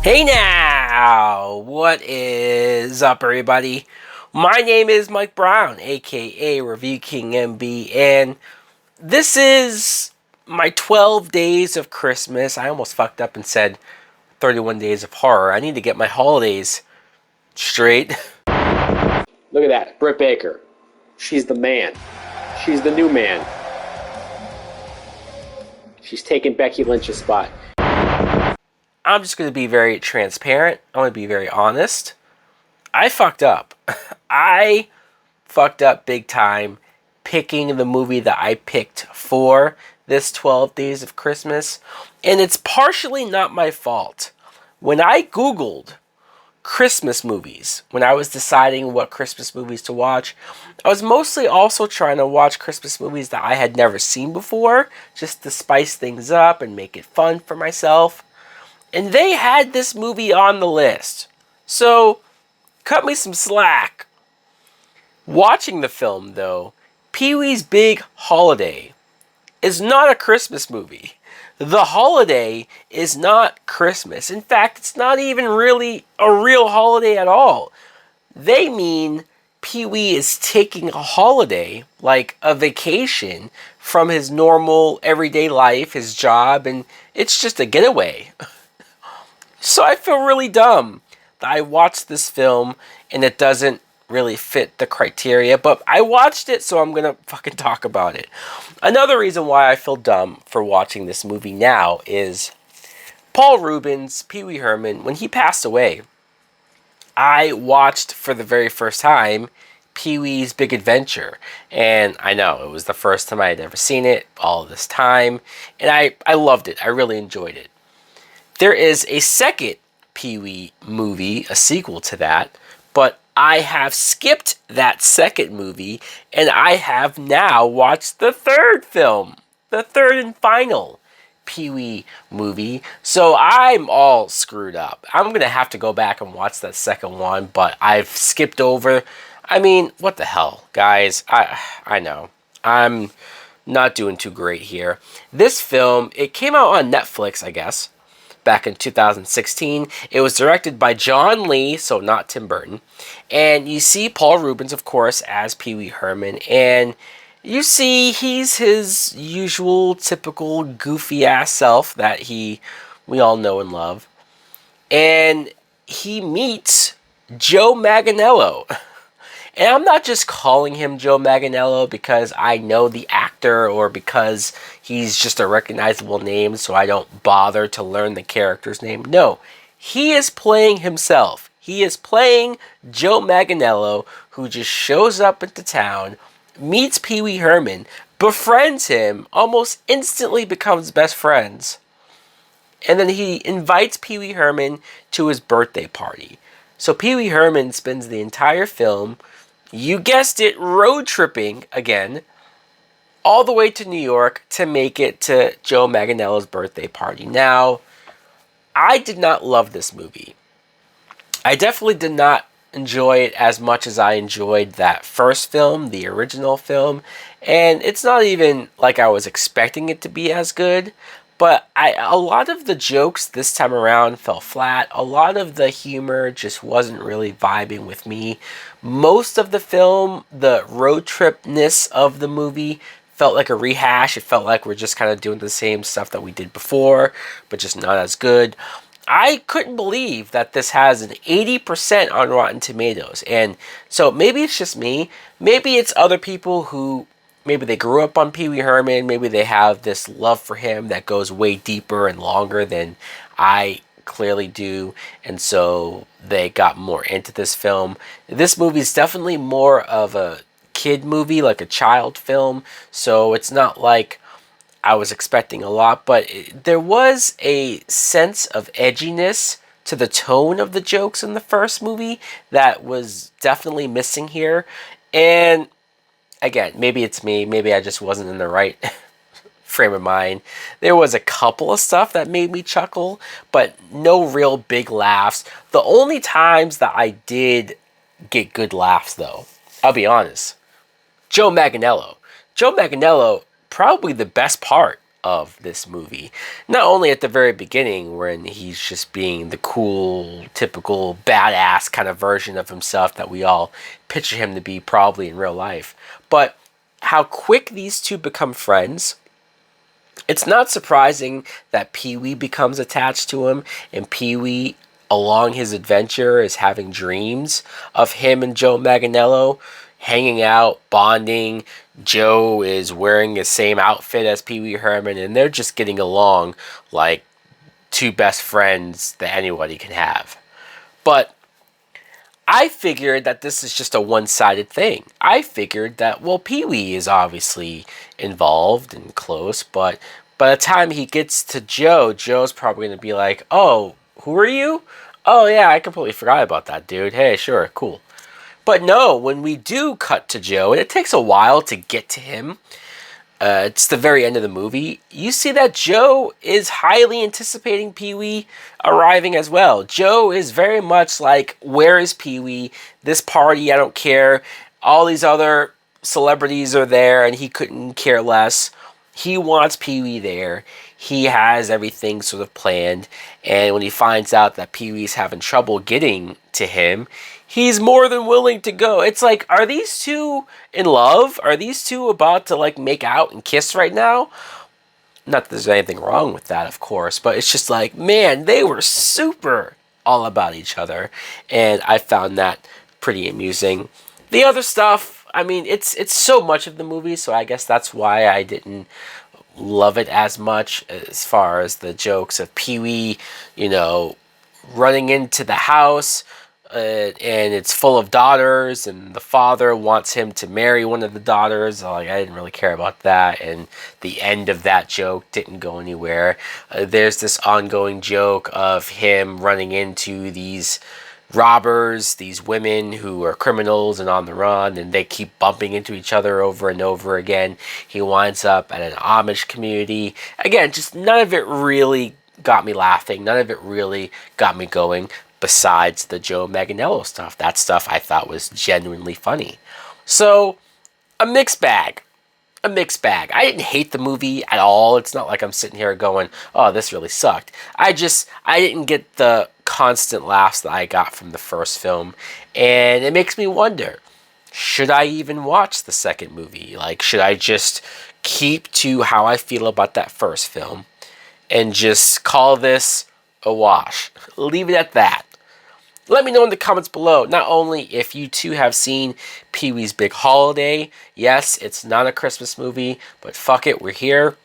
Hey now! What is up, everybody? My name is Mike Brown, aka Review King MB, and this is my 12 days of Christmas. I almost fucked up and said 31 days of horror. I need to get my holidays straight. Look at that, Britt Baker. She's the man. She's the new man. She's taking Becky Lynch's spot. I'm just going to be very transparent. I'm going to be very honest. I fucked up. I fucked up big time picking the movie that I picked for this 12 days of Christmas. And it's partially not my fault. When I Googled Christmas movies, when I was deciding what Christmas movies to watch, I was mostly also trying to watch Christmas movies that I had never seen before, just to spice things up and make it fun for myself. And they had this movie on the list. So, cut me some slack. Watching the film, though, Pee-wee's Big Holiday is not a Christmas movie. The holiday is not Christmas. In fact, it's not even really a real holiday at all. They mean Pee-wee is taking a holiday, like a vacation, from his normal everyday life, his job, and it's just a getaway. So I feel really dumb that I watched this film and it doesn't really fit the criteria, but I watched it, so I'm gonna fucking talk about it. Another reason why I feel dumb for watching this movie now is Paul Reubens, Pee Wee Herman, when he passed away, I watched for the very first time Pee-wee's Big Adventure. And I know, it was the first time I had ever seen it, all this time, and I loved it. I really enjoyed it. There is a second Pee-wee movie, a sequel to that, but I have skipped that second movie, and I have now watched the third film, the third and final Pee-wee movie, so I'm all screwed up. I'm going to have to go back and watch that second one, but I've skipped over. I mean, what the hell, guys? I know. I'm not doing too great here. This film, it came out on Netflix, I guess, back in 2016. It was directed by John Lee, so not Tim Burton. And you see Paul Reubens, of course, as Pee Wee Herman. And you see he's his usual, typical, goofy-ass self that we all know and love. And he meets Joe Manganiello. And I'm not just calling him Joe Manganiello because I know the actor or because he's just a recognizable name, so I don't bother to learn the character's name. No, he is playing himself. He is playing Joe Manganiello, who just shows up into town, meets Pee Wee Herman, befriends him, almost instantly becomes best friends. And then he invites Pee Wee Herman to his birthday party. So Pee Wee Herman spends the entire film, you guessed it, road tripping again, all the way to New York to make it to Joe Manganiello's birthday party. Now, I did not love this movie. I definitely did not enjoy it as much as I enjoyed that first film, the original film, and it's not even like I was expecting it to be as good. But a lot of the jokes this time around fell flat. A lot of the humor just wasn't really vibing with me. Most of the film, the road tripness of the movie, felt like a rehash. It felt like we're just kind of doing the same stuff that we did before, but just not as good. I couldn't believe that this has an 80% on Rotten Tomatoes. And so maybe it's just me. Maybe it's other people who maybe they grew up on Pee Wee Herman. Maybe they have this love for him that goes way deeper and longer than I clearly do. And so they got more into this film. This movie is definitely more of a kid movie, like a child film. So it's not like I was expecting a lot. But there was a sense of edginess to the tone of the jokes in the first movie that was definitely missing here. And again, maybe it's me. Maybe I just wasn't in the right frame of mind. There was a couple of stuff that made me chuckle, but no real big laughs. The only times that I did get good laughs, though, I'll be honest, Joe Manganiello. Joe Manganiello, probably the best part of this movie. Not only at the very beginning, when he's just being the cool, typical, badass kind of version of himself that we all picture him to be probably in real life, but how quick these two become friends. It's not surprising that Pee-wee becomes attached to him, and Pee-wee, along his adventure, is having dreams of him and Joe Manganiello hanging out, bonding. Joe is wearing the same outfit as Pee Wee Herman, and they're just getting along like two best friends that anybody can have. But I figured that this is just a one-sided thing. I figured that, well, Pee Wee is obviously involved and close, but by the time he gets to Joe, Joe's probably going to be like, oh, who are you? Oh, yeah, I completely forgot about that, dude. Hey, sure, cool. But no, when we do cut to Joe, and it takes a while to get to him, it's the very end of the movie, you see that Joe is highly anticipating Pee-wee arriving as well. Joe is very much like, where is Pee-wee? This party, I don't care. All these other celebrities are there, and he couldn't care less. He wants Pee-wee there. He has everything sort of planned. And when he finds out that Pee-wee's having trouble getting to him, he's more than willing to go. It's like, are these two in love? Are these two about to like make out and kiss right now? Not that there's anything wrong with that, of course, but it's just like, man, they were super all about each other. And I found that pretty amusing. The other stuff, I mean, it's so much of the movie, so I guess that's why I didn't love it as much, as far as the jokes of Pee-wee, running into the house, and it's full of daughters, and the father wants him to marry one of the daughters. Like, I didn't really care about that, and the end of that joke didn't go anywhere. There's this ongoing joke of him running into these robbers, these women who are criminals and on the run, and they keep bumping into each other over and over again. He winds up at an Amish community. Again, just none of it really got me laughing. None of it really got me going, besides the Joe Manganiello stuff. That stuff I thought was genuinely funny. So, a mixed bag. A mixed bag. I didn't hate the movie at all. It's not like I'm sitting here going, oh, this really sucked. I didn't get the constant laughs that I got from the first film. And it makes me wonder, should I even watch the second movie? Like, should I just keep to how I feel about that first film and just call this a wash? Leave it at that. Let me know in the comments below, not only if you too have seen Pee-wee's Big Holiday. Yes, it's not a Christmas movie, but fuck it, we're here.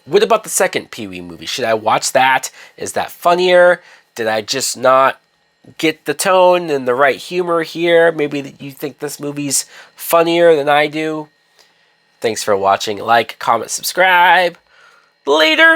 What about the second Pee-wee movie? Should I watch that? Is that funnier? Did I just not get the tone and the right humor here? Maybe you think this movie's funnier than I do. Thanks for watching. Like, comment, subscribe. Later!